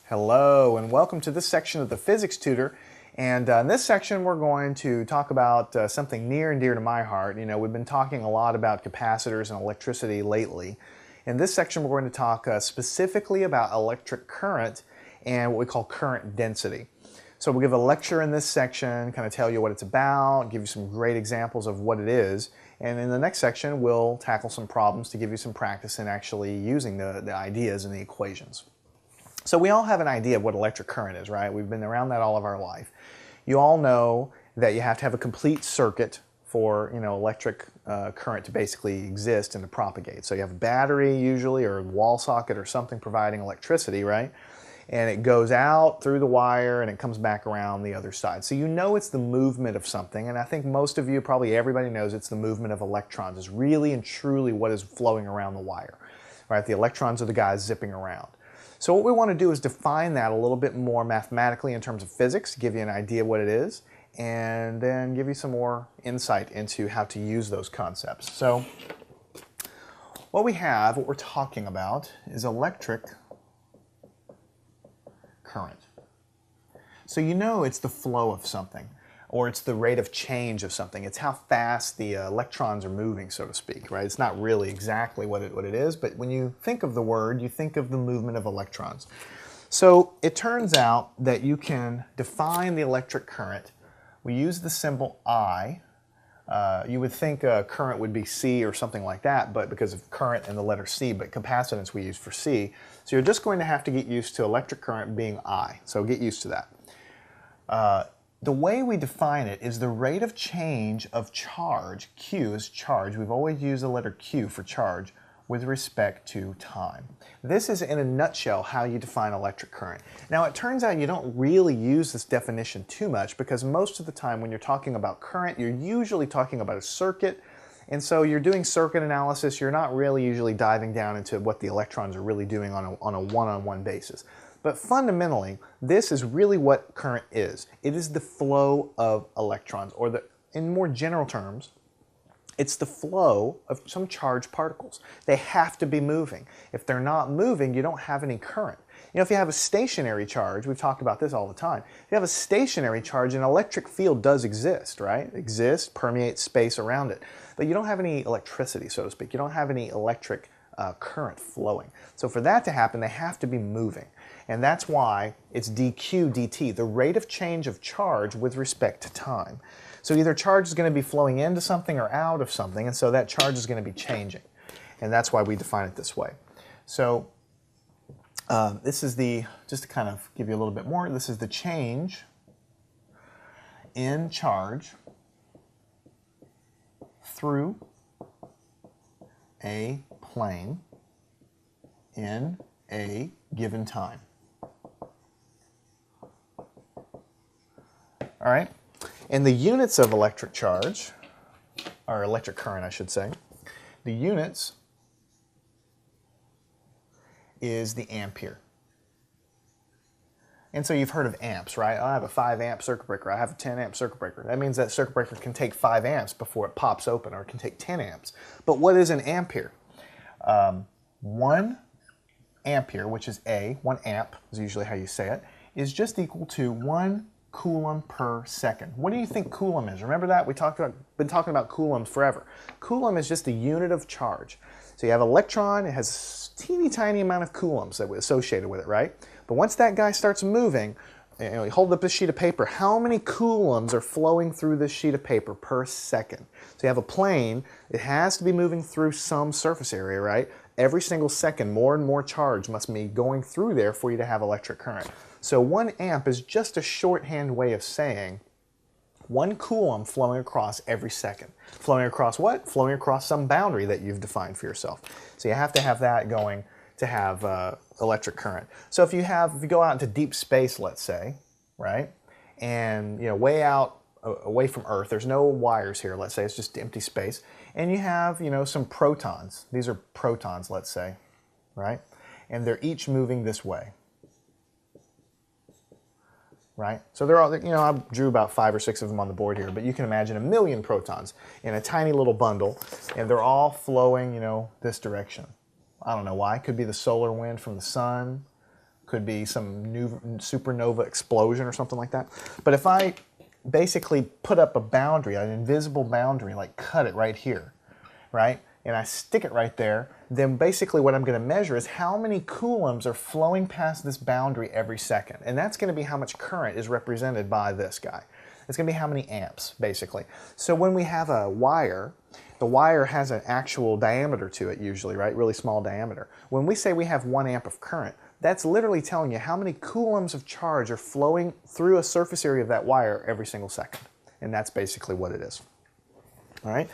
Hello and welcome to this section of the Physics Tutor. And in this section we're going to talk about something near and dear to my heart. You know, we've been talking a lot about capacitors and electricity lately. In this section we're going to talk specifically about electric current and what we call current density. So we'll give a lecture in this section, kind of tell you what it's about, give you some great examples of what it is. And in the next section we'll tackle some problems to give you some practice in actually using the ideas and the equations. So we all have an idea of what electric current is, right? We've been around that all of our life. You all know that you have to have a complete circuit for, electric current to basically exist and to propagate. So you have a battery usually, or a wall socket or something providing electricity, right? And it goes out through the wire and it comes back around the other side. So you know it's the movement of something, and I think most of you, probably everybody knows it's the movement of electrons. It's really and truly what is flowing around the wire, right? The electrons are the guys zipping around. So what we want to do is define that a little bit more mathematically in terms of physics, give you an idea of what it is, and then give you some more insight into how to use those concepts. So what we're talking about is electric current. So you know it's the flow of something, or it's the rate of change of something. It's how fast the electrons are moving, so to speak, right? It's not really exactly what it is, but when you think of the word, you think of the movement of electrons. So it turns out that you can define the electric current. We use the symbol I. You would think current would be C or something like that, but because of current and the letter C, but capacitance we use for C. So you're just going to have to get used to electric current being I. So get used to that. The way we define it is the rate of change of charge. Q is charge. We've always used the letter Q for charge with respect to time. This is in a nutshell how you define electric current. Now it turns out you don't really use this definition too much because most of the time when you're talking about current, you're usually talking about a circuit. And so you're doing circuit analysis, you're not really usually diving down into what the electrons are really doing on a one-on-one basis. But fundamentally, this is really what current is. It is the flow of electrons, or in more general terms, it's the flow of some charged particles. They have to be moving. If they're not moving, you don't have any current. You know, if you have a stationary charge, we've talked about this all the time, if you have a stationary charge, an electric field does exist, right? Exists, permeates space around it. But you don't have any electricity, so to speak. You don't have any electric current flowing. So for that to happen, they have to be moving. And that's why it's dq dt, the rate of change of charge with respect to time. So either charge is going to be flowing into something or out of something, and so that charge is going to be changing. And that's why we define it this way. So this is just to kind of give you a little bit more, this is the change in charge through a plane in a given time. All right, and the units of electric charge, or electric current I should say, the units is the ampere. And so you've heard of amps, right? I have a 5 amp circuit breaker, I have a 10 amp circuit breaker. That means that circuit breaker can take 5 amps before it pops open, or it can take 10 amps. But what is an ampere? 1 ampere, which is 1 amp is usually how you say it, is just equal to 1 coulomb per second. What do you think coulomb is? Remember that? We've been talking about coulombs forever. Coulomb is just a unit of charge. So you have an electron, it has a teeny tiny amount of coulombs that are associated with it, right? But once that guy starts moving, you hold up this sheet of paper, how many coulombs are flowing through this sheet of paper per second? So you have a plane, it has to be moving through some surface area, right? Every single second, more and more charge must be going through there for you to have electric current. So 1 amp is just a shorthand way of saying 1 coulomb flowing across every second. Flowing across what? Flowing across some boundary that you've defined for yourself. So you have to have that going to have electric current. So if you go out into deep space, let's say, right, and way out away from Earth, there's no wires here, let's say, it's just empty space, and you have some protons. These are protons, let's say, right, and they're each moving this way. Right? So they're all, I drew about 5 or 6 of them on the board here, but you can imagine 1,000,000 protons in a tiny little bundle, and they're all flowing, this direction. I don't know why. It could be the solar wind from the sun, Could be some new supernova explosion or something like that. But if I basically put up a boundary, an invisible boundary, like cut it right here, right? And I stick it right there, then basically what I'm going to measure is how many coulombs are flowing past this boundary every second. And that's going to be how much current is represented by this guy. It's going to be how many amps, basically. So when we have a wire, the wire has an actual diameter to it usually, right? Really small diameter. When we say we have 1 amp of current, that's literally telling you how many coulombs of charge are flowing through a surface area of that wire every single second. And that's basically what it is. All right.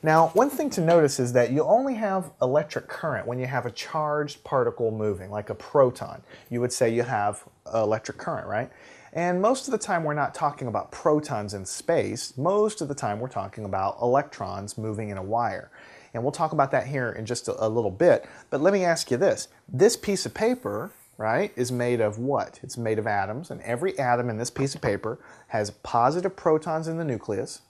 Now, one thing to notice is that you only have electric current when you have a charged particle moving, like a proton. You would say you have electric current, right? And most of the time we're not talking about protons in space. Most of the time we're talking about electrons moving in a wire. And we'll talk about that here in just a little bit. But let me ask you this. This piece of paper, right, is made of what? It's made of atoms, and every atom in this piece of paper has positive protons in the nucleus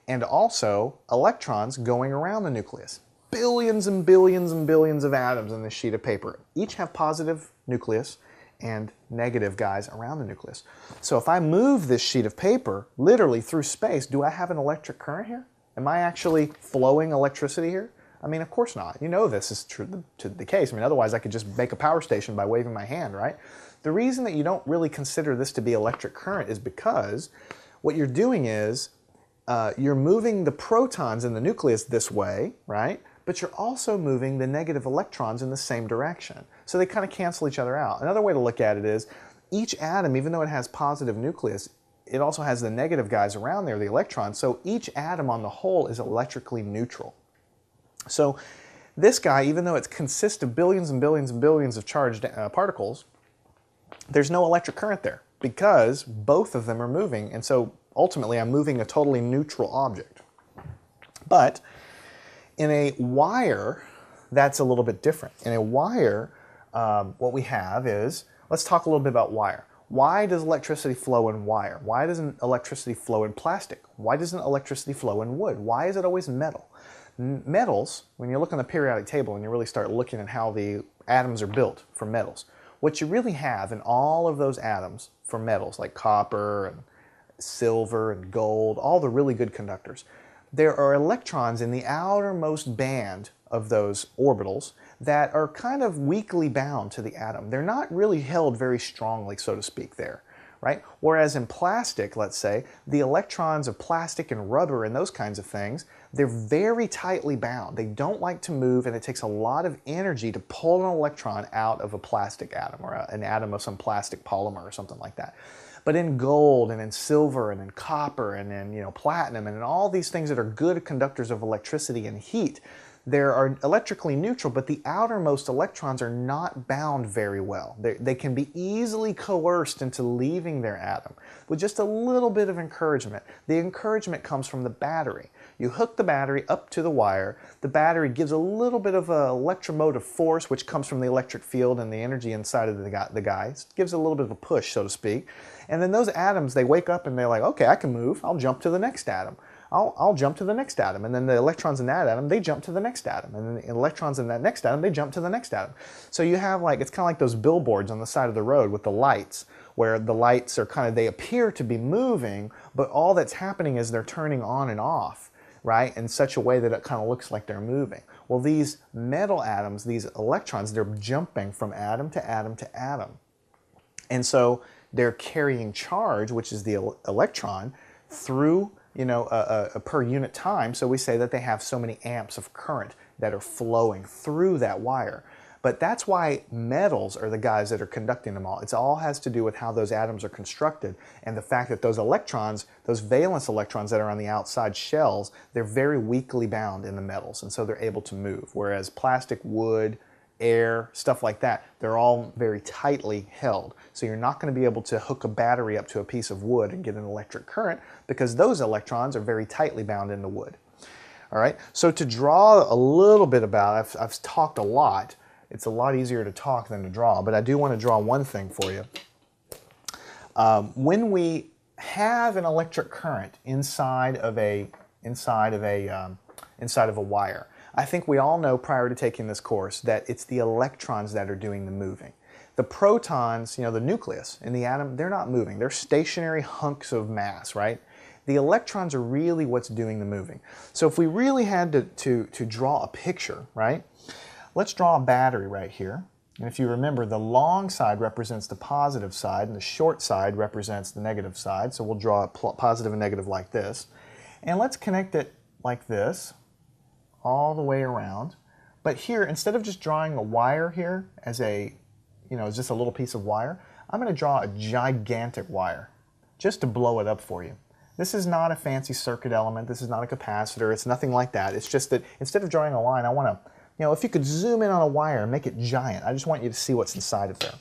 and also electrons going around the nucleus. Billions and billions and billions of atoms in this sheet of paper. Each have positive nucleus and negative guys around the nucleus. So if I move this sheet of paper literally through space, do I have an electric current here? Am I actually flowing electricity here? I mean, of course not. You know this is true to the case. I mean, otherwise I could just make a power station by waving my hand, right? The reason that you don't really consider this to be electric current is because what you're doing is you're moving the protons in the nucleus this way, right? But you're also moving the negative electrons in the same direction. So they kind of cancel each other out. Another way to look at it is each atom, even though it has positive nucleus, it also has the negative guys around there, the electrons. So each atom on the whole is electrically neutral. So this guy, even though it consists of billions and billions and billions of charged particles, there's no electric current there because both of them are moving. And so ultimately I'm moving a totally neutral object. But in a wire, that's a little bit different. In a wire, what we have is, let's talk a little bit about wire. Why does electricity flow in wire? Why doesn't electricity flow in plastic? Why doesn't electricity flow in wood? Why is it always metal? Metals, when you look on the periodic table and you really start looking at how the atoms are built for metals, what you really have in all of those atoms for metals like copper and silver and gold, all the really good conductors, there are electrons in the outermost band of those orbitals that are kind of weakly bound to the atom. They're not really held very strongly, so to speak, there, right? Whereas in plastic, let's say, the electrons of plastic and rubber and those kinds of things, they're very tightly bound. They don't like to move, and it takes a lot of energy to pull an electron out of a plastic atom or an atom of some plastic polymer or something like that. But in gold and in silver and in copper and in platinum and in all these things that are good conductors of electricity and heat, they are electrically neutral, but the outermost electrons are not bound very well. They can be easily coerced into leaving their atom with just a little bit of encouragement. The encouragement comes from the battery. You hook the battery up to the wire. The battery gives a little bit of an electromotive force, which comes from the electric field and the energy inside of the guy. It gives a little bit of a push, so to speak. And then those atoms, they wake up and they're like, okay, I can move. I'll jump to the next atom. I'll jump to the next atom. And then the electrons in that atom, they jump to the next atom. And then the electrons in that next atom, they jump to the next atom. So you have it's kind of like those billboards on the side of the road with the lights, where the lights are they appear to be moving, but all that's happening is they're turning on and off, right, in such a way that it kind of looks like they're moving. Well, these metal atoms, these electrons, they're jumping from atom to atom to atom. And so they're carrying charge, which is the electron, through a per unit time. So we say that they have so many amps of current that are flowing through that wire. But that's why metals are the guys that are conducting them all. It all has to do with how those atoms are constructed and the fact that those electrons, those valence electrons that are on the outside shells, they're very weakly bound in the metals, and so they're able to move. Whereas plastic, wood, air, stuff like that, they're all very tightly held. So you're not going to be able to hook a battery up to a piece of wood and get an electric current because those electrons are very tightly bound in the wood. All right, so to draw a little bit about, I've talked a lot. It's a lot easier to talk than to draw, but I do want to draw one thing for you. When we have an electric current inside of a wire, I think we all know prior to taking this course that it's the electrons that are doing the moving. The protons, you know, the nucleus in the atom, they're not moving. They're stationary hunks of mass, right? The electrons are really what's doing the moving. So if we really had to draw a picture, right? Let's draw a battery right here. And if you remember, the long side represents the positive side and the short side represents the negative side. So we'll draw a positive and negative like this. And let's connect it like this all the way around. But here, instead of just drawing a wire here as a, you know, as just a little piece of wire, I'm going to draw a gigantic wire just to blow it up for you. This is not a fancy circuit element. This is not a capacitor. It's nothing like that. It's just that instead of drawing a line, I want to, you know, if you could zoom in on a wire and make it giant, I just want you to see what's inside of there.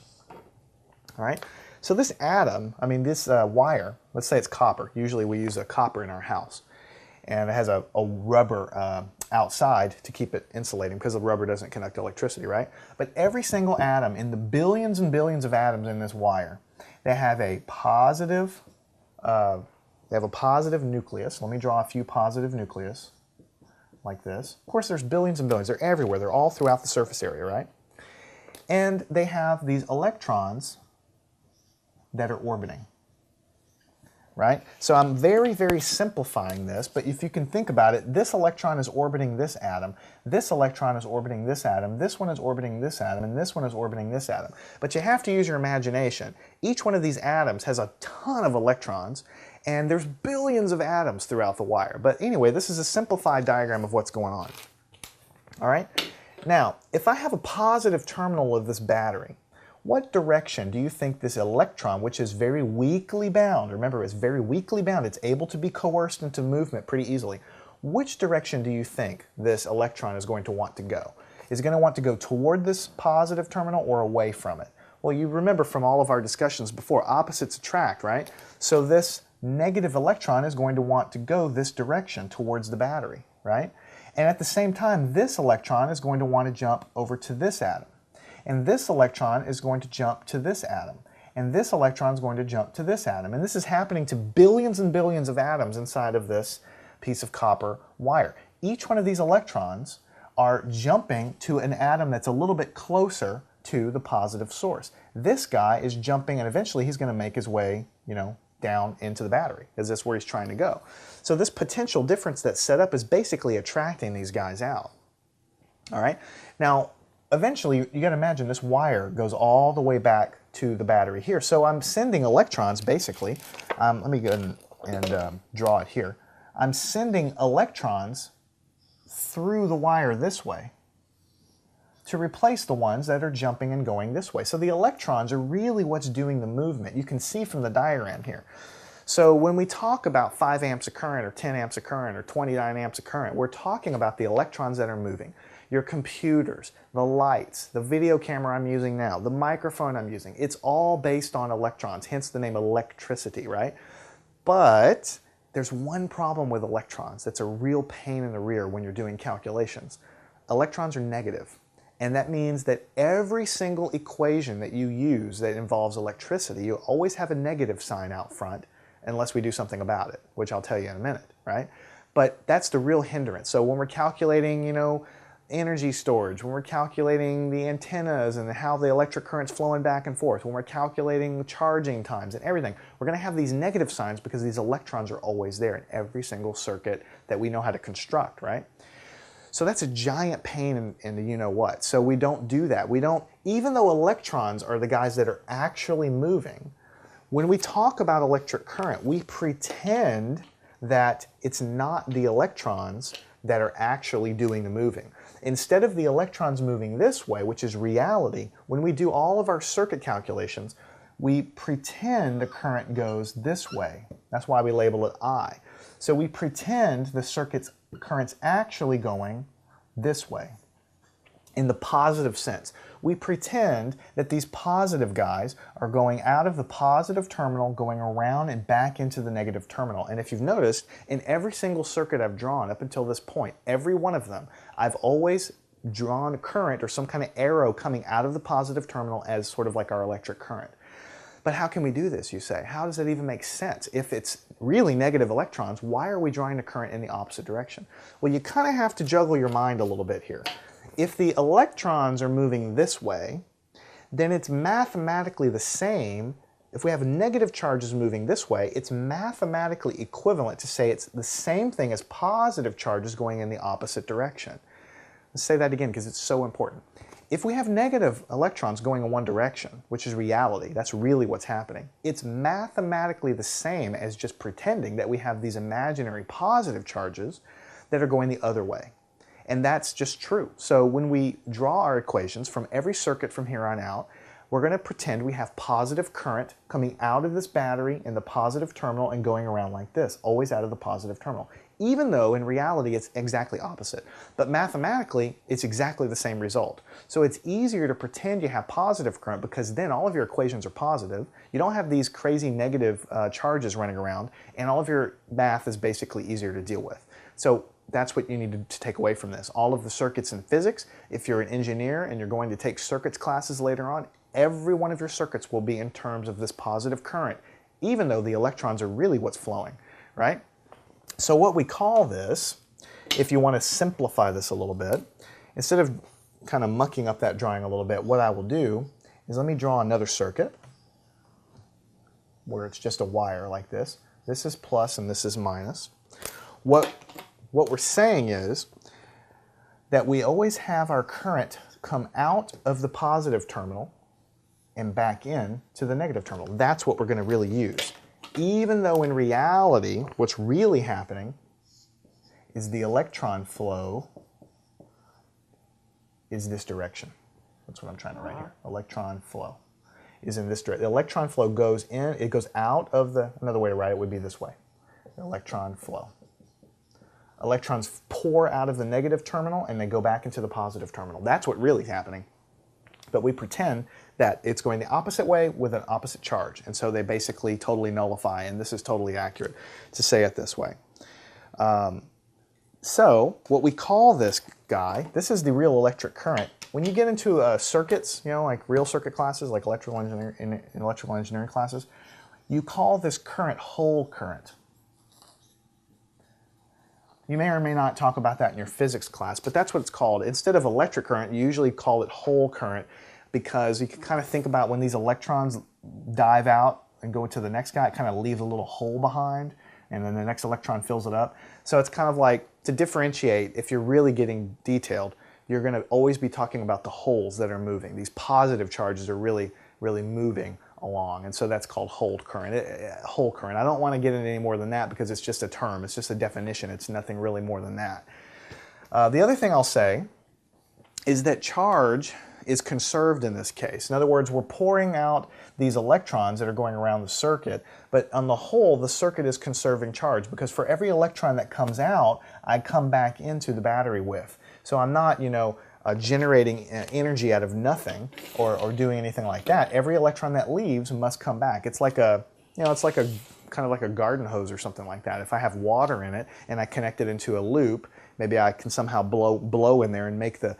All right? So this atom, I mean this wire, let's say it's copper. Usually we use a copper in our house. And it has a rubber outside to keep it insulating because the rubber doesn't conduct electricity, right? But every single atom in the billions and billions of atoms in this wire, they have a positive nucleus. Let me draw a few positive nucleus like this. Of course, there's billions and billions. They're everywhere. They're all throughout the surface area, right? And they have these electrons that are orbiting, right? So I'm very, very simplifying this, but if you can think about it, this electron is orbiting this atom, this electron is orbiting this atom, this one is orbiting this atom, and this one is orbiting this atom. But you have to use your imagination. Each one of these atoms has a ton of electrons, and there's billions of atoms throughout the wire. But anyway, this is a simplified diagram of what's going on. All right? Now, if I have a positive terminal of this battery, what direction do you think this electron, which is very weakly bound, remember it's very weakly bound, it's able to be coerced into movement pretty easily, which direction do you think this electron is going to want to go? Is it going to want to go toward this positive terminal or away from it? Well, you remember from all of our discussions before, opposites attract, right? So this negative electron is going to want to go this direction towards the battery, right? And at the same time, this electron is going to want to jump over to this atom. And this electron is going to jump to this atom. And this electron is going to jump to this atom. And this is happening to billions and billions of atoms inside of this piece of copper wire. Each one of these electrons are jumping to an atom that's a little bit closer to the positive source. This guy is jumping, and eventually he's going to make his way, you know, down into the battery, because that's where he's trying to go. So this potential difference that's set up is basically attracting these guys out. All right? Now, eventually, you got to imagine this wire goes all the way back to the battery here. So I'm sending electrons, basically. Let me go ahead and draw it here. I'm sending electrons through the wire this way to replace the ones that are jumping and going this way. So the electrons are really what's doing the movement. You can see from the diagram here. So when we talk about 5 amps of current or 10 amps of current or 29 amps of current, we're talking about the electrons that are moving. Your computers, the lights, the video camera I'm using now, the microphone I'm using, it's all based on electrons, hence the name electricity, right? But there's one problem with electrons that's a real pain in the rear when you're doing calculations. Electrons are negative. And that means that every single equation that you use that involves electricity, you always have a negative sign out front unless we do something about it, which I'll tell you in a minute, right? But that's the real hindrance. So when we're calculating, you know, energy storage, when we're calculating the antennas and how the electric current's flowing back and forth, when we're calculating charging times and everything, we're going to have these negative signs because these electrons are always there in every single circuit that we know how to construct, right? So that's a giant pain in the you-know-what. So we don't do that. We don't, even though electrons are the guys that are actually moving, when we talk about electric current, we pretend that it's not the electrons that are actually doing the moving. Instead of the electrons moving this way, which is reality, when we do all of our circuit calculations, we pretend the current goes this way. That's why we label it I. So we pretend the current's actually going this way in the positive sense. We pretend that these positive guys are going out of the positive terminal, going around and back into the negative terminal. And if you've noticed, in every single circuit I've drawn up until this point, every one of them, I've always drawn a current or some kind of arrow coming out of the positive terminal as sort of like our electric current. But how can we do this, you say? How does that even make sense? If it's really negative electrons, why are we drawing a current in the opposite direction? Well, you kind of have to juggle your mind a little bit here. If the electrons are moving this way, then it's mathematically the same. If we have negative charges moving this way, it's mathematically equivalent to say it's the same thing as positive charges going in the opposite direction. Let's say that again because it's so important. If we have negative electrons going in one direction, which is reality, that's really what's happening, it's mathematically the same as just pretending that we have these imaginary positive charges that are going the other way. And that's just true. So when we draw our equations from every circuit from here on out, we're going to pretend we have positive current coming out of this battery in the positive terminal and going around like this, always out of the positive terminal, even though in reality it's exactly opposite. But mathematically, it's exactly the same result. So it's easier to pretend you have positive current because then all of your equations are positive. You don't have these crazy negative charges running around, and all of your math is basically easier to deal with. So that's what you need to take away from this. All of the circuits in physics, if you're an engineer and you're going to take circuits classes later on, every one of your circuits will be in terms of this positive current, even though the electrons are really what's flowing, right? So what we call this, if you want to simplify this a little bit, instead of kind of mucking up that drawing a little bit, what I will do is let me draw another circuit where it's just a wire like this. This is plus and this is minus. What we're saying is that we always have our current come out of the positive terminal and back in to the negative terminal. That's what we're going to really use. Even though in reality, what's really happening is the electron flow is this direction. That's what I'm trying to write here. Electron flow is in this direction. The electron flow goes in, it goes out of the, another way to write it would be this way. The electron flow. Electrons pour out of the negative terminal and they go back into the positive terminal. That's what really is happening. But we pretend that it's going the opposite way with an opposite charge. And so they basically totally nullify, and this is totally accurate to say it this way. So what we call this guy, this is the real electric current. When you get into circuits, you know, like real circuit classes, like electrical engineering classes, you call this current whole current. You may or may not talk about that in your physics class, but that's what it's called. Instead of electric current, you usually call it whole current because you can kind of think about when these electrons dive out and go to the next guy, it kind of leaves a little hole behind, and then the next electron fills it up. So it's kind of like, to differentiate, if you're really getting detailed, you're going to always be talking about the holes that are moving. These positive charges are really, really moving along, and so that's called whole current. Whole current. I don't want to get into any more than that because it's just a term. It's just a definition. It's nothing really more than that. The other thing I'll say is that charge is conserved in this case. In other words, we're pouring out these electrons that are going around the circuit, but on the whole, the circuit is conserving charge because for every electron that comes out, I come back into the battery with. So I'm not, you know, generating energy out of nothing or doing anything like that. Every electron that leaves must come back. It's like a, you know, it's like a kind of like a garden hose or something like that. If I have water in it and I connect it into a loop, maybe I can somehow blow in there and make the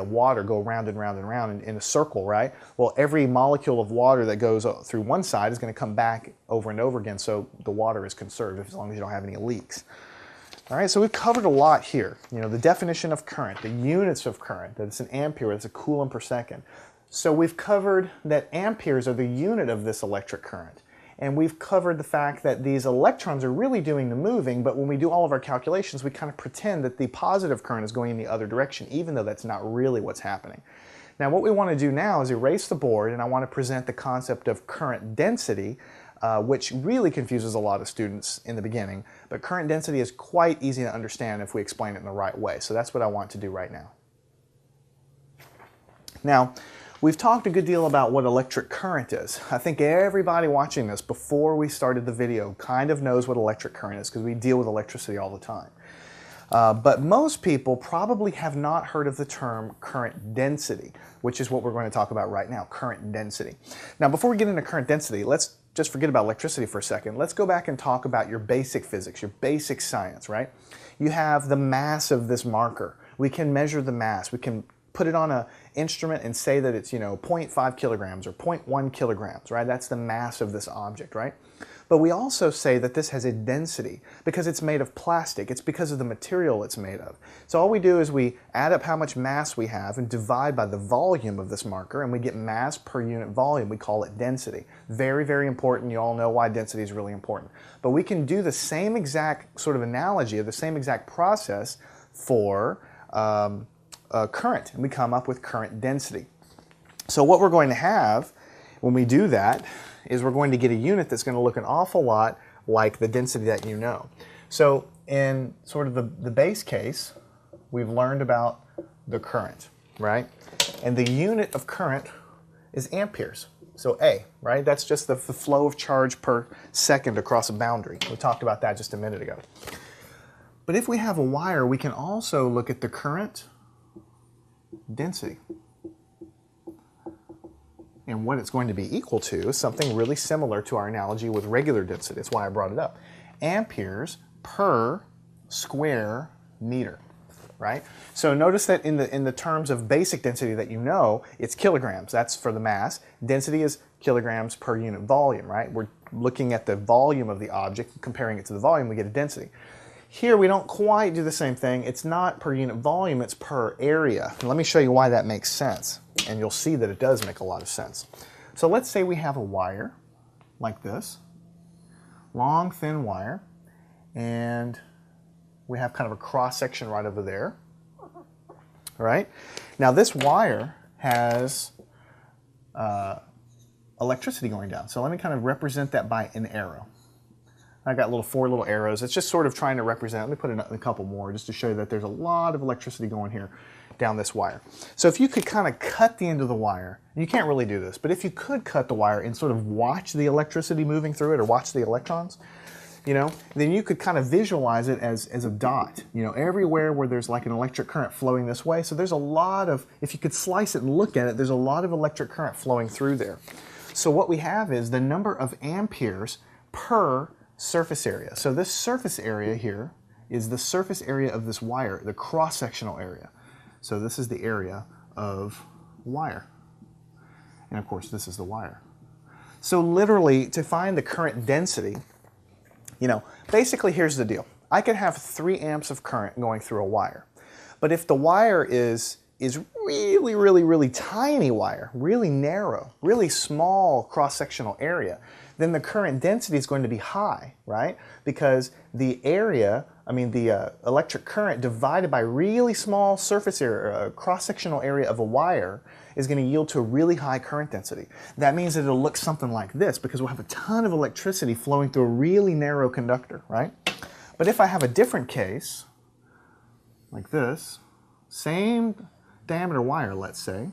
water go round and round and round in a circle, right? Well, every molecule of water that goes through one side is going to come back over and over again, so the water is conserved as long as you don't have any leaks. All right, so we've covered a lot here. You know, the definition of current, the units of current, that it's an ampere, it's a coulomb per second. So we've covered that amperes are the unit of this electric current. And we've covered the fact that these electrons are really doing the moving, but when we do all of our calculations, we kind of pretend that the positive current is going in the other direction, even though that's not really what's happening. Now, what we want to do now is erase the board, and I want to present the concept of current density, which really confuses a lot of students in the beginning. But current density is quite easy to understand if we explain it in the right way. So that's what I want to do right now. Now, we've talked a good deal about what electric current is. I think everybody watching this before we started the video kind of knows what electric current is because we deal with electricity all the time. But most people probably have not heard of the term current density, which is what we're going to talk about right now, current density. Now, before we get into current density, let's just forget about electricity for a second. Let's go back and talk about your basic physics, your basic science, right? You have the mass of this marker. We can measure the mass. We can put it on an instrument and say that it's, you know, 0.5 kilograms or 0.1 kilograms, right? That's the mass of this object, right? But we also say that this has a density because it's made of plastic. It's because of the material it's made of. So all we do is we add up how much mass we have and divide by the volume of this marker, and we get mass per unit volume. We call it density. Very, very important. You all know why density is really important. But we can do the same exact sort of analogy or the same exact process for current, and we come up with current density. So what we're going to have when we do that is we're going to get a unit that's going to look an awful lot like the density that you know. So in sort of the base case, we've learned about the current, right? And the unit of current is amperes. So A, right? That's just the flow of charge per second across a boundary. We talked about that just a minute ago. But if we have a wire, we can also look at the current density. And what it's going to be equal to is something really similar to our analogy with regular density. That's why I brought it up. Amperes per square meter, right? So notice that in the terms of basic density that you know, it's kilograms. That's for the mass. Density is kilograms per unit volume, right? We're looking at the volume of the object, comparing it to the volume, we get a density. Here we don't quite do the same thing. It's not per unit volume, it's per area. And let me show you why that makes sense. And you'll see that it does make a lot of sense. So let's say we have a wire like this, long, thin wire, and we have kind of a cross section right over there, right? Now this wire has electricity going down. So let me kind of represent that by an arrow. I got four little arrows. It's just sort of trying to represent, let me put in a couple more just to show you that there's a lot of electricity going here down this wire. So if you could kind of cut the end of the wire, you can't really do this, but if you could cut the wire and sort of watch the electricity moving through it or watch the electrons, you know, then you could kind of visualize it as a dot, you know, everywhere where there's like an electric current flowing this way. So there's a lot of, if you could slice it and look at it, there's a lot of electric current flowing through there. So what we have is the number of amperes per surface area. So this surface area here is the surface area of this wire, the cross-sectional area. So this is the area of wire. And of course, this is the wire. So literally, to find the current density, you know, basically here's the deal. I could have 3 amps of current going through a wire. But if the wire is really, really, really tiny wire, really narrow, really small cross-sectional area, then the current density is going to be high, right? Because the area, the electric current divided by really small surface area, cross-sectional area of a wire is going to yield to a really high current density. That means that it'll look something like this because we'll have a ton of electricity flowing through a really narrow conductor, right? But if I have a different case, like this, same diameter wire, let's say,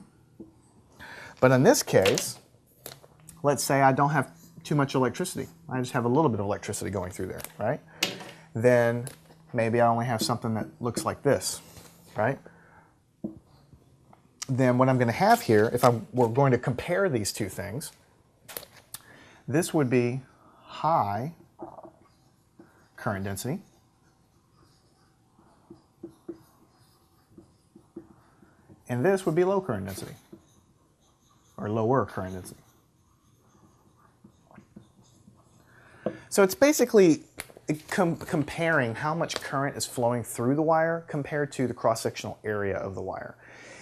but in this case, let's say I don't have too much electricity. I just have a little bit of electricity going through there, right? Then maybe I only have something that looks like this, right? Then what I'm going to have here, if we're going to compare these two things, this would be high current density. And this would be low current density, or lower current density. So it's basically comparing how much current is flowing through the wire compared to the cross-sectional area of the wire.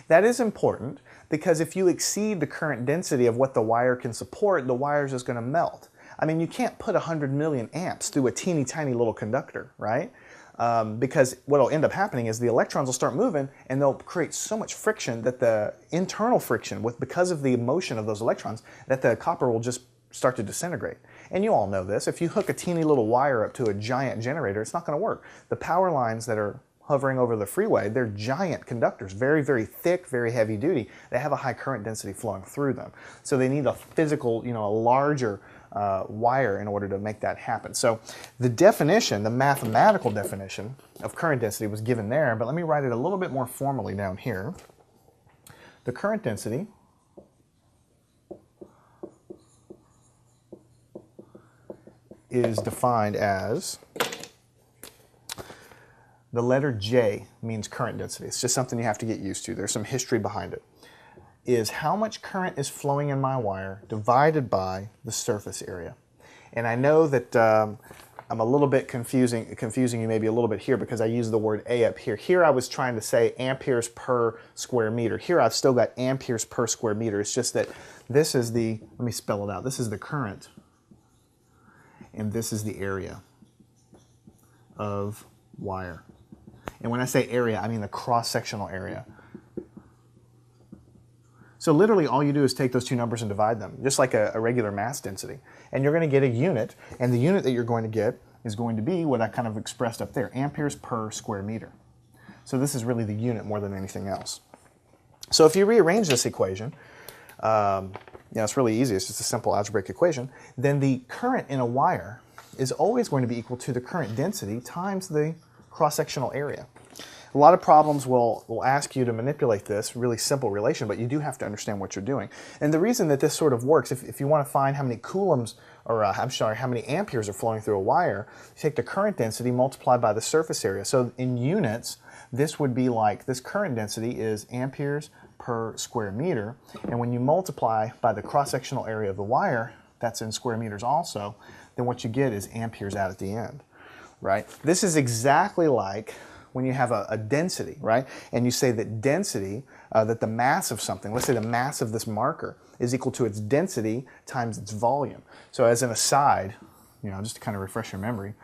That is important because if you exceed the current density of what the wire can support, the wire is just going to melt. I mean, you can't put 100 million amps through a teeny tiny little conductor, right? Because what will end up happening is the electrons will start moving and they'll create so much friction that the internal friction, because of the motion of those electrons, that the copper will just start to disintegrate. And you all know this. If you hook a teeny little wire up to a giant generator, it's not going to work. The power lines that are hovering over the freeway, they're giant conductors, very, very thick, very heavy duty. They have a high current density flowing through them. So they need a physical, a larger wire in order to make that happen. So the definition, the mathematical definition of current density was given there, but let me write it a little bit more formally down here. The current density is defined as the letter J means current density. It's just something you have to get used to. There's some history behind it. Is how much current is flowing in my wire divided by the surface area. And I know that I'm a little bit confusing you maybe a little bit here because I use the word A up here. Here I was trying to say amperes per square meter. Here I've still got amperes per square meter. It's just that this is the, let me spell it out, this is the current and this is the area of wire. And when I say area, I mean the cross-sectional area. So literally all you do is take those two numbers and divide them, just like a regular mass density. And you're going to get a unit, and the unit that you're going to get is going to be what I kind of expressed up there, amperes per square meter. So this is really the unit more than anything else. So if you rearrange this equation, it's really easy, it's just a simple algebraic equation, then the current in a wire is always going to be equal to the current density times the cross-sectional area. A lot of problems will ask you to manipulate this really simple relation, but you do have to understand what you're doing. And the reason that this sort of works, if you want to find how many coulombs, or how many amperes are flowing through a wire, you take the current density multiplied by the surface area. So in units, this would be like, this current density is amperes per square meter, and when you multiply by the cross-sectional area of the wire, that's in square meters also, then what you get is amperes out at the end, right? This is exactly like when you have a density, right? And you say that density, that the mass of something, let's say the mass of this marker is equal to its density times its volume. So as an aside, just to kind of refresh your memory,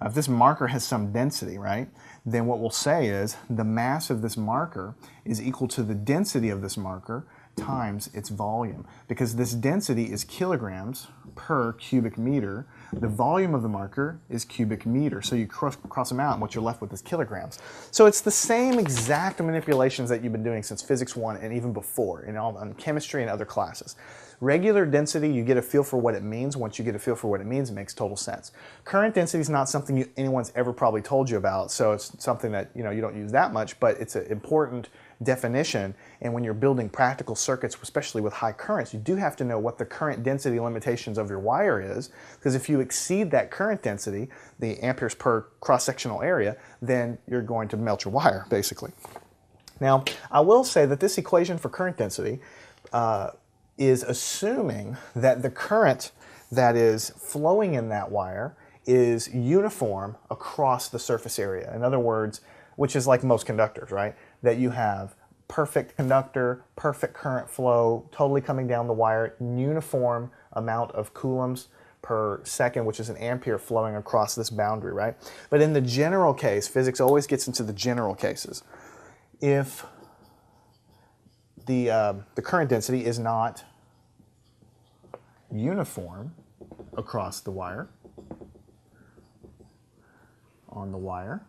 if this marker has some density, right, then what we'll say is the mass of this marker is equal to the density of this marker times its volume. Because this density is kilograms per cubic meter, the volume of the marker is cubic meter. So you cross them out and what you're left with is kilograms. So it's the same exact manipulations that you've been doing since Physics 1 and even before in chemistry and other classes. Regular density, you get a feel for what it means. Once you get a feel for what it means, it makes total sense. Current density is not something anyone's ever probably told you about, so it's something that you don't use that much, but it's an important definition. And when you're building practical circuits, especially with high currents, you do have to know what the current density limitations of your wire is, because if you exceed that current density, the amperes per cross-sectional area, then you're going to melt your wire, basically. Now, I will say that this equation for current density is assuming that the current that is flowing in that wire is uniform across the surface area. In other words, which is like most conductors, right? That you have perfect conductor, perfect current flow, totally coming down the wire, uniform amount of coulombs per second, which is an ampere flowing across this boundary, right? But in the general case, physics always gets into the general cases. If the current density is not uniform across the wire, on the wire,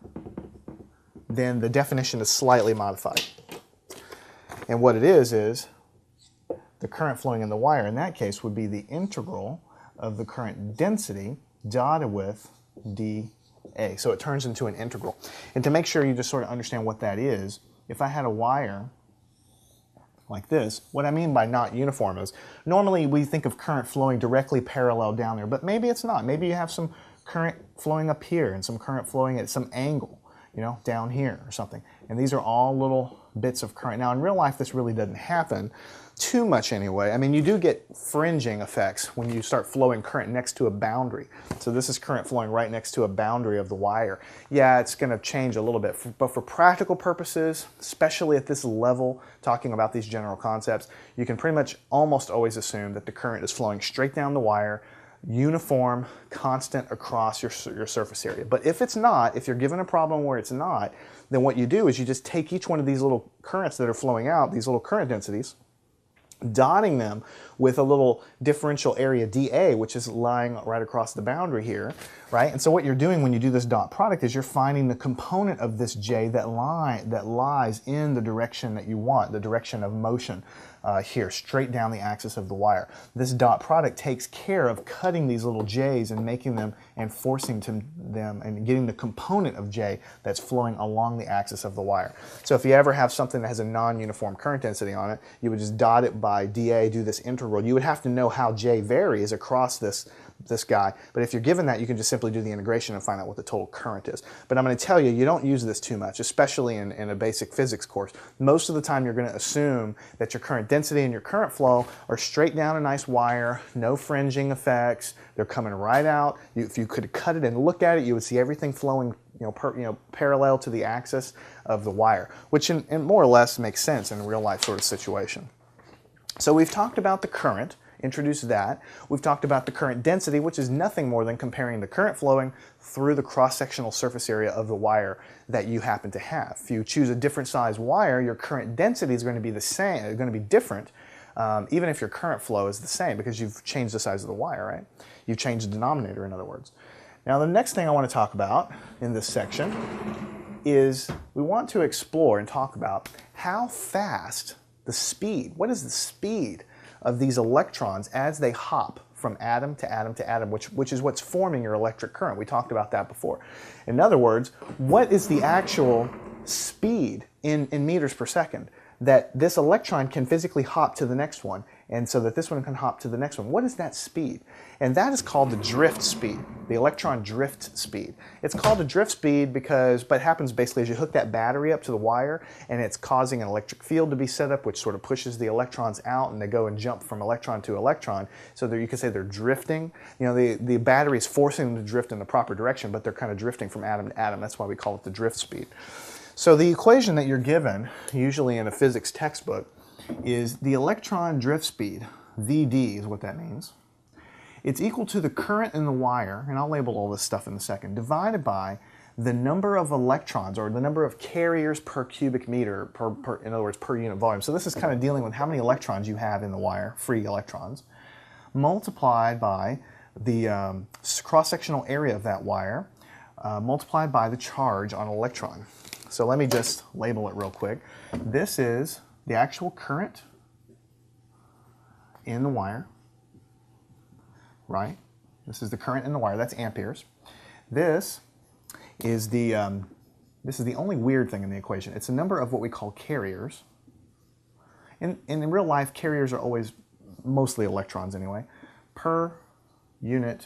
then the definition is slightly modified. And what it is the current flowing in the wire in that case would be the integral of the current density dotted with dA. So it turns into an integral. And to make sure you just sort of understand what that is, if I had a wire like this, what I mean by not uniform is normally we think of current flowing directly parallel down there, but maybe it's not. Maybe you have some current flowing up here and some current flowing at some angle, down here or something. And these are all little bits of current. Now in real life this really doesn't happen too much anyway. I mean, you do get fringing effects when you start flowing current next to a boundary. So this is current flowing right next to a boundary of the wire. Yeah, it's going to change a little bit, but for practical purposes, especially at this level, talking about these general concepts, you can pretty much almost always assume that the current is flowing straight down the wire, uniform, constant across your surface area. But if it's not, if you're given a problem where it's not, then what you do is you just take each one of these little currents that are flowing out, these little current densities, dotting them with a little differential area dA, which is lying right across the boundary here, right? And so what you're doing when you do this dot product is you're finding the component of this J that lies in the direction that you want, the direction of motion here, straight down the axis of the wire. This dot product takes care of cutting these little J's and making them and forcing them and getting the component of J that's flowing along the axis of the wire. So if you ever have something that has a non-uniform current density on it, you would just dot it by dA, do this integral. You would have to know how J varies across this this guy. But if you're given that, you can just simply do the integration and find out what the total current is. But I'm going to tell you, you don't use this too much, especially in a basic physics course. Most of the time, you're going to assume that your current density and your current flow are straight down a nice wire, no fringing effects. They're coming right out. If you could cut it and look at it, you would see everything flowing parallel to the axis of the wire, which in more or less makes sense in a real life sort of situation. So we've talked about the current, introduced that. We've talked about the current density, which is nothing more than comparing the current flowing through the cross-sectional surface area of the wire that you happen to have. If you choose a different size wire, your current density is going to be the same, it's going to be different, even if your current flow is the same, because you've changed the size of the wire, right? You've changed the denominator, in other words. Now, the next thing I want to talk about in this section is we want to explore and talk about how fast the speed, what is the speed of these electrons as they hop from atom to atom to atom, which is what's forming your electric current. We talked about that before. In other words, what is the actual speed in meters per second that this electron can physically hop to the next one, and so that this one can hop to the next one? What is that speed? And that is called the drift speed, the electron drift speed. It's called a drift speed because what happens basically is you hook that battery up to the wire, and it's causing an electric field to be set up, which sort of pushes the electrons out, and they go and jump from electron to electron. So you could say they're drifting. You know, the battery is forcing them to drift in the proper direction, but they're kind of drifting from atom to atom. That's why we call it the drift speed. So the equation that you're given, usually in a physics textbook, is the electron drift speed, VD is what that means. It's equal to the current in the wire, and I'll label all this stuff in a second, divided by the number of electrons, or the number of carriers per cubic meter, in other words, per unit volume. So this is kind of dealing with how many electrons you have in the wire, free electrons, multiplied by the cross-sectional area of that wire, multiplied by the charge on an electron. So let me just label it real quick. This is the actual current in the wire, right? This is the current in the wire, that's amperes. This is the only weird thing in the equation. It's the number of what we call carriers. And in real life, carriers are always mostly electrons anyway, per unit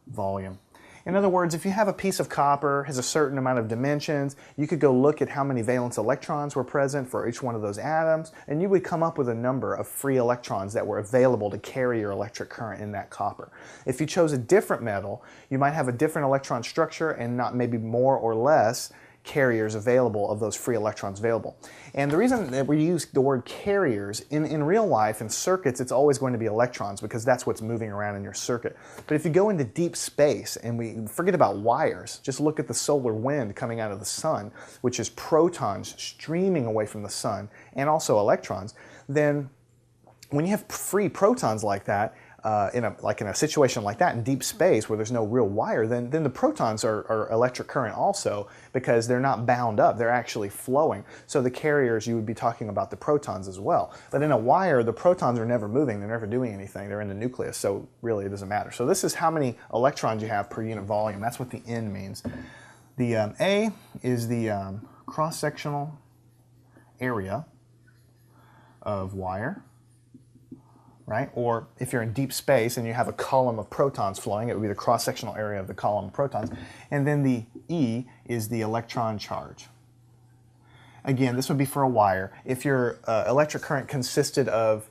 volume. In other words, if you have a piece of copper, has a certain amount of dimensions, you could go look at how many valence electrons were present for each one of those atoms, and you would come up with a number of free electrons that were available to carry your electric current in that copper. If you chose a different metal, you might have a different electron structure and not maybe more or less carriers available of those free electrons available. And the reason that we use the word carriers, in real life, in circuits, it's always going to be electrons because that's what's moving around in your circuit. But if you go into deep space, and we forget about wires, just look at the solar wind coming out of the sun, which is protons streaming away from the sun, and also electrons, then when you have free protons like that, in a situation like that in deep space where there's no real wire, then the protons are electric current also, because they're not bound up, they're actually flowing. So the carriers, you would be talking about the protons as well. But in a wire, the protons are never moving, they're never doing anything, they're in the nucleus, so really it doesn't matter. So this is how many electrons you have per unit volume. That's what the N means. The A is the cross-sectional area of wire, right? Or if you're in deep space and you have a column of protons flowing, it would be the cross-sectional area of the column of protons. And then the E is the electron charge. Again, this would be for a wire. If your electric current consisted of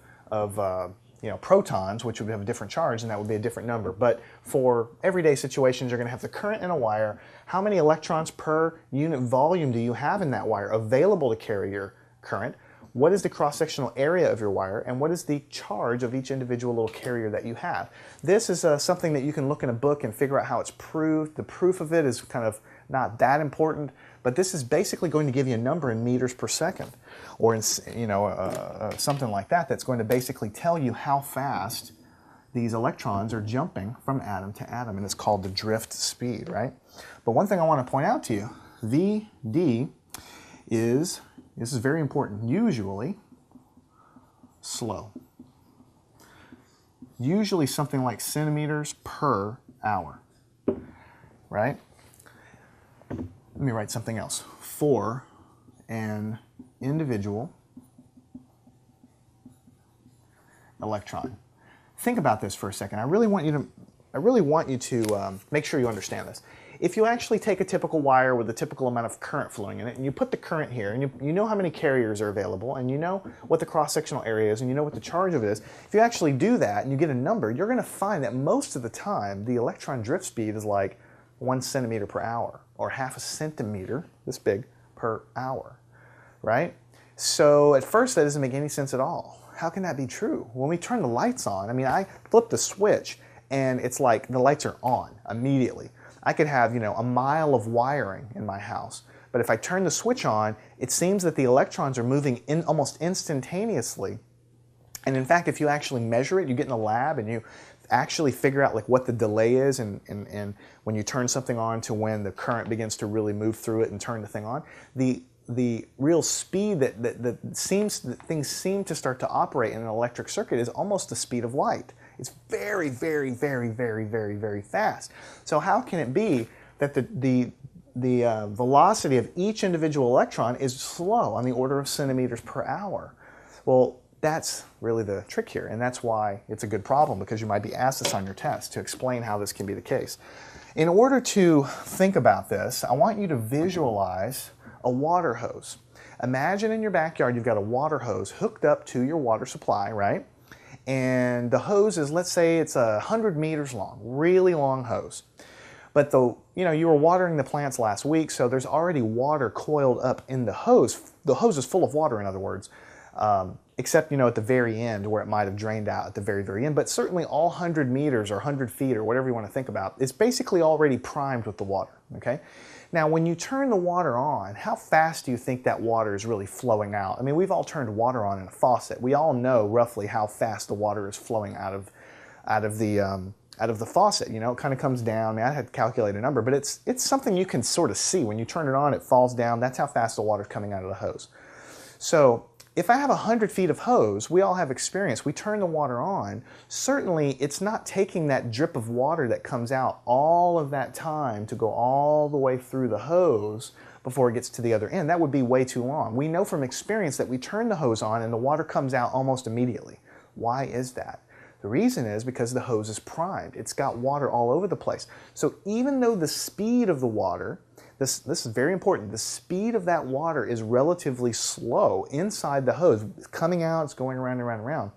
protons, which would have a different charge, then that would be a different number. But for everyday situations, you're going to have the current in a wire. How many electrons per unit volume do you have in that wire available to carry your current? What is the cross-sectional area of your wire, and what is the charge of each individual little carrier that you have? This is something that you can look in a book and figure out how it's proved. The proof of it is kind of not that important, but this is basically going to give you a number in meters per second, or in, something like that, that's going to basically tell you how fast these electrons are jumping from atom to atom, and it's called the drift speed, right? But one thing I want to point out to you, VD is, this is very important, usually slow. Usually something like centimeters per hour, right? Let me write something else. For an individual electron. think about this for a second. I really want you to make sure you understand this. If you actually take a typical wire with a typical amount of current flowing in it, and you put the current here, and you know how many carriers are available, and you know what the cross-sectional area is, and you know what the charge of it is, if you actually do that and you get a number, you're going to find that most of the time the electron drift speed is like 1 centimeter per hour, or half a centimeter, this big, per hour, right? So at first that doesn't make any sense at all. How can that be true? When we turn the lights on, I mean, I flip the switch and it's like the lights are on immediately. I could have, a mile of wiring in my house, but if I turn the switch on, it seems that the electrons are moving in almost instantaneously. And in fact, if you actually measure it, you get in a lab and you actually figure out like what the delay is and when you turn something on to when the current begins to really move through it and turn the thing on, the real speed that things seem to start to operate in an electric circuit is almost the speed of light. It's very, very, very, very, very, very fast. So how can it be that the velocity of each individual electron is slow, on the order of centimeters per hour? Well, that's really the trick here, and that's why it's a good problem, because you might be asked this on your test to explain how this can be the case. In order to think about this, I want you to visualize a water hose. Imagine in your backyard you've got a water hose hooked up to your water supply, right? And the hose is, let's say it's 100 meters long, really long hose. But you were watering the plants last week, so there's already water coiled up in the hose. The hose is full of water, in other words, except at the very end where it might have drained out at the very, very end. But certainly all 100 meters or 100 feet or whatever you want to think about is basically already primed with the water, okay? Now, when you turn the water on, how fast do you think that water is really flowing out? I mean, we've all turned water on in a faucet. We all know roughly how fast the water is flowing out of the faucet. It kind of comes down. I mean, I had to calculate a number, but it's something you can sort of see. When you turn it on, it falls down. That's how fast the water is coming out of the hose. So if I have 100 feet of hose, we all have experience. We turn the water on. Certainly, it's not taking that drip of water that comes out all of that time to go all the way through the hose before it gets to the other end. That would be way too long. We know from experience that we turn the hose on and the water comes out almost immediately. Why is that? The reason is because the hose is primed. It's got water all over the place. So even though the speed of the water, this is very important, the speed of that water is relatively slow inside the hose. It's coming out, it's going around and around and around.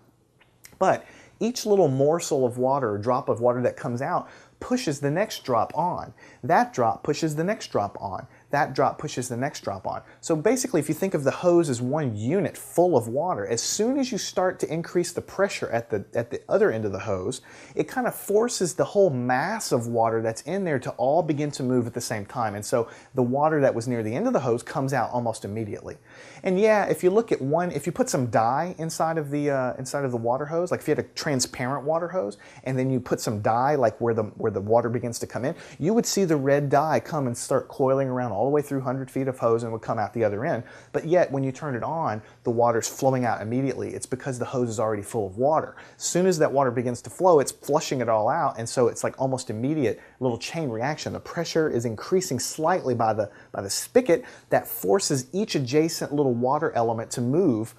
But each little morsel of water or drop of water that comes out pushes the next drop on. That drop pushes the next drop on. That drop pushes the next drop on. So basically, if you think of the hose as one unit full of water, as soon as you start to increase the pressure at the other end of the hose, it kind of forces the whole mass of water that's in there to all begin to move at the same time. And so the water that was near the end of the hose comes out almost immediately. And yeah, if you look at if you put some dye inside of the water hose, like if you had a transparent water hose, and then you put some dye like where the water begins to come in, you would see the red dye come and start coiling around all the way through 100 feet of hose and would come out the other end. But yet, when you turn it on, the water's flowing out immediately. It's because the hose is already full of water. As soon as that water begins to flow, it's flushing it all out, and so it's like almost immediate little chain reaction. The pressure is increasing slightly by the spigot that forces each adjacent little water element to move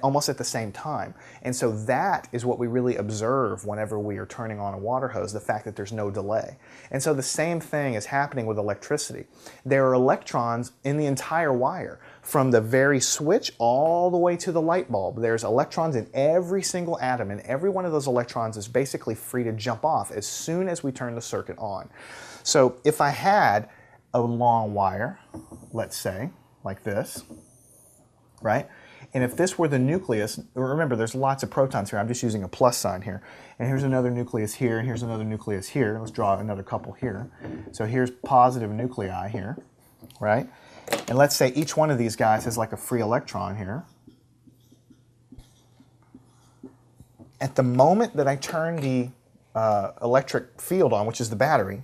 almost at the same time. And so that is what we really observe whenever we are turning on a water hose, the fact that there's no delay. And so the same thing is happening with electricity. There are electrons in the entire wire, from the very switch all the way to the light bulb. There's electrons in every single atom, and every one of those electrons is basically free to jump off as soon as we turn the circuit on. So if I had a long wire, let's say, like this, right? And if this were the nucleus, remember there's lots of protons here, I'm just using a plus sign here. And here's another nucleus here, and here's another nucleus here. Let's draw another couple here. So here's positive nuclei here, right? And let's say each one of these guys has like a free electron here. At the moment that I turn the electric field on, which is the battery,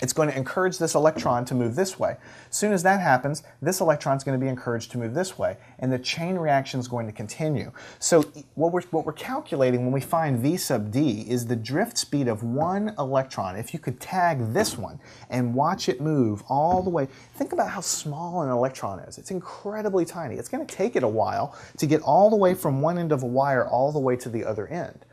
it's going to encourage this electron to move this way. As soon as that happens, this electron is going to be encouraged to move this way, and the chain reaction is going to continue. So what we're calculating when we find V sub d is the drift speed of one electron. If you could tag this one and watch it move all the way, think about how small an electron is. It's incredibly tiny. It's going to take it a while to get all the way from one end of a wire all the way to the other end.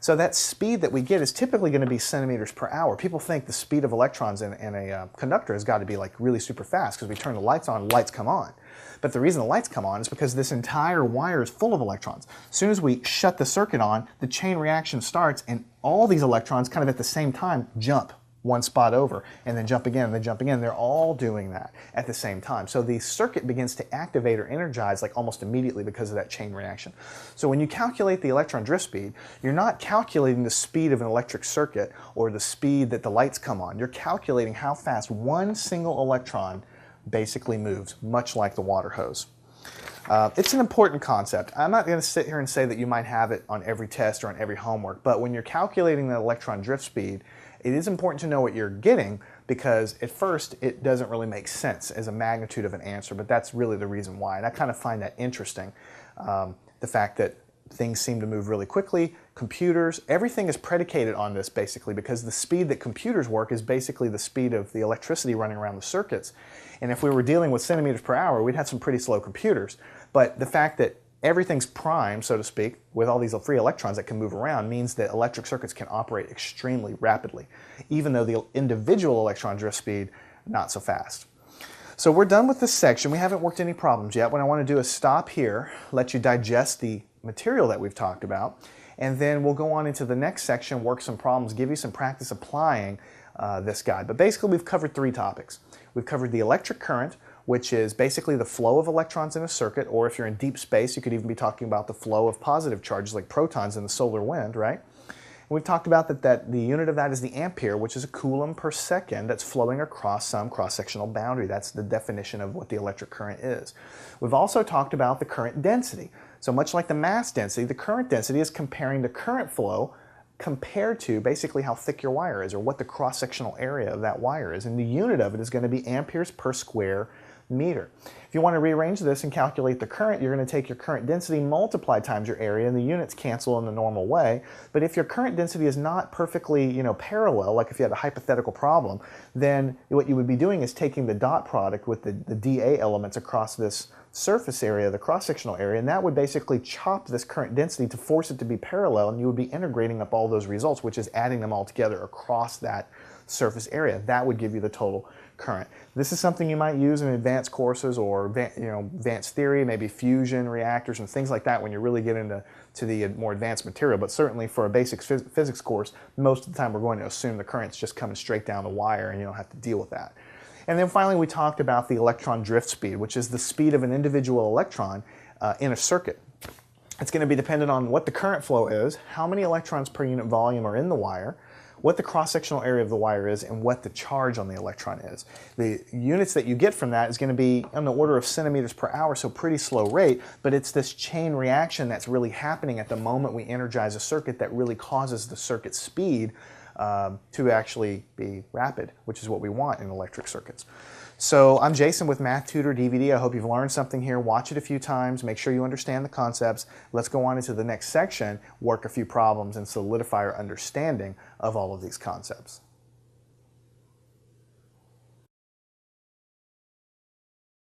So that speed that we get is typically going to be centimeters per hour. People think the speed of electrons in a conductor has got to be like really super fast because we turn the lights on, lights come on. But the reason the lights come on is because this entire wire is full of electrons. As soon as we shut the circuit on, the chain reaction starts and all these electrons kind of at the same time jump one spot over and then jump again and then jump again. They're all doing that at the same time. So the circuit begins to activate or energize like almost immediately because of that chain reaction. So when you calculate the electron drift speed, you're not calculating the speed of an electric circuit or the speed that the lights come on. You're calculating how fast one single electron basically moves, much like the water hose. It's an important concept. I'm not going to sit here and say that you might have it on every test or on every homework, but when you're calculating the electron drift speed, it is important to know what you're getting because at first it doesn't really make sense as a magnitude of an answer, but that's really the reason why. And I kind of find that interesting, the fact that things seem to move really quickly. Computers, everything is predicated on this basically because the speed that computers work is basically the speed of the electricity running around the circuits. And if we were dealing with centimeters per hour, we'd have some pretty slow computers. But the fact that everything's primed, so to speak, with all these free electrons that can move around means that electric circuits can operate extremely rapidly, even though the individual electron drift speed, not so fast. So we're done with this section. We haven't worked any problems yet. What I want to do is stop here, let you digest the material that we've talked about, and then we'll go on into the next section, work some problems, give you some practice applying this guide. But basically we've covered three topics. We've covered the electric current, which is basically the flow of electrons in a circuit, or if you're in deep space, you could even be talking about the flow of positive charges like protons in the solar wind, right? And we've talked about that the unit of that is the ampere, which is a coulomb per second that's flowing across some cross-sectional boundary. That's the definition of what the electric current is. We've also talked about the current density. So much like the mass density, the current density is comparing the current flow compared to basically how thick your wire is or what the cross-sectional area of that wire is. And the unit of it is going to be amperes per square meter. If you want to rearrange this and calculate the current, you're going to take your current density multiplied times your area, and the units cancel in the normal way. But if your current density is not perfectly, parallel, like if you had a hypothetical problem, then what you would be doing is taking the dot product with the dA elements across this surface area, the cross-sectional area, and that would basically chop this current density to force it to be parallel, and you would be integrating up all those results, which is adding them all together across that surface area. That would give you the total current. This is something you might use in advanced courses or advanced theory, maybe fusion reactors and things like that when you really get into the more advanced material. But certainly for a basic physics course, most of the time we're going to assume the current's just coming straight down the wire and you don't have to deal with that. And then finally we talked about the electron drift speed, which is the speed of an individual electron in a circuit. It's going to be dependent on what the current flow is, how many electrons per unit volume are in the wire, what the cross-sectional area of the wire is, and what the charge on the electron is. The units that you get from that is going to be on the order of centimeters per hour, so pretty slow rate, but it's this chain reaction that's really happening at the moment we energize a circuit that really causes the circuit speed to actually be rapid, which is what we want in electric circuits. So I'm Jason with Math Tutor DVD. I hope you've learned something here. Watch it a few times. Make sure you understand the concepts. Let's go on into the next section, work a few problems, and solidify our understanding of all of these concepts.